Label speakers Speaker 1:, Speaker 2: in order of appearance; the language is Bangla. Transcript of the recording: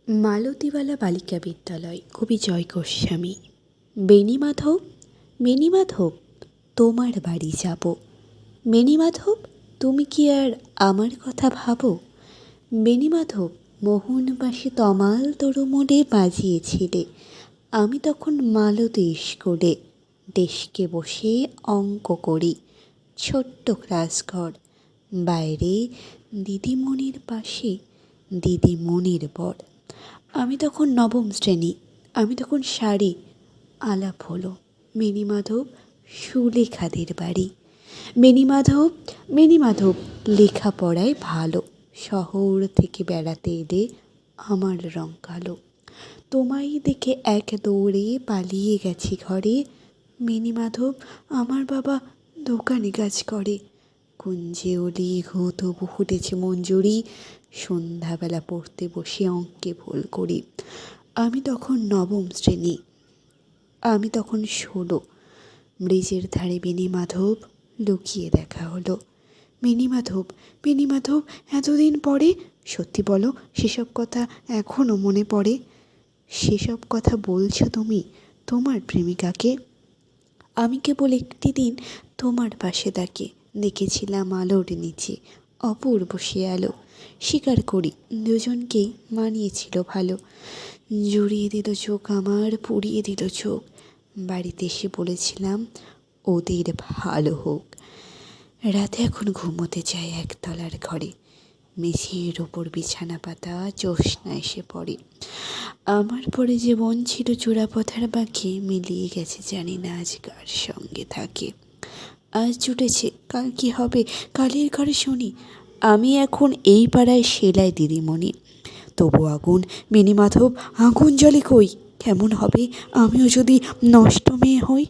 Speaker 1: মালতীবালা বালিকা বিদ্যালয়, কবি জয় গোস্বামী। বেণীমাধব, বেণীমাধব, তোমার বাড়ি যাব। বেণীমাধব, তুমি কি আর আমার কথা ভাবো? বেণীমাধব, মোহনবাসী তমাল তরুমুডে বাজিয়েছিলে, আমি তখন মালতী স্কুলে ডেস্কে বসে অঙ্ক করি। ছোট্ট ক্লাসঘর, বাইরে দিদিমণির পাশে দিদিমণির বর। আমি তখন নবম শ্রেণী, আমি তখন শাড়ি। আলাপ হলো বেণীমাধব সুলেখাদের বাড়ি। বেণীমাধব, বেণীমাধব, লেখাপড়ায় ভালো, শহর থেকে বেড়াতে এলে আমার রং কালো। তোমায় দেখে এক দৌড়ে পালিয়ে গেছি ঘরে। বেণীমাধব, আমার বাবা দোকানে কাজ করে। কুঞ্জে অলি তবু ফুটেছে মঞ্জুরি, সন্ধ্যাবেলা পড়তে বসে অঙ্কে ভুল করি। আমি তখন নবম শ্রেণী, আমি তখন 16। ব্রিজের ধারে বেণীমাধব, লুকিয়ে দেখা হলো। বেণীমাধব, বেণীমাধব, এতদিন পরে সত্যি বলো, সেসব কথা এখনও মনে পড়ে? সেসব কথা বলছো তুমি তোমার প্রেমিকাকে? আমি কেবল একটি দিন তোমার পাশে দেখেছিলাম আলোর নিচে অপূর্ব সে আলো। স্বীকার করি দুজনকেই মানিয়েছিল ভালো। জুড়িয়ে দিল চোখ আমার, পুড়িয়ে দিল চোখ। বাড়িতে এসে বলেছিলাম ওদের ভালো হোক। রাতে এখন ঘুমোতে চাই একতলার ঘরে, মেঝের ওপর বিছানা পাতা, জ্যোৎস্না এসে পড়ে। আমার পরে যে মন ছিল চূড়াপথার বাঁকে, মিলিয়ে গেছে জানি না আজ কার সঙ্গে থাকে। আজ জুটেছে, কাল কি হবে? কালের ঘরে শুনি আমি এখন এই পাড়ায় সেলাই দিদিমণি। তবু আগুন, বেণীমাধব, আগুন জ্বলে কই? কেমন হবে আমিও যদি নষ্ট মেয়ে হই?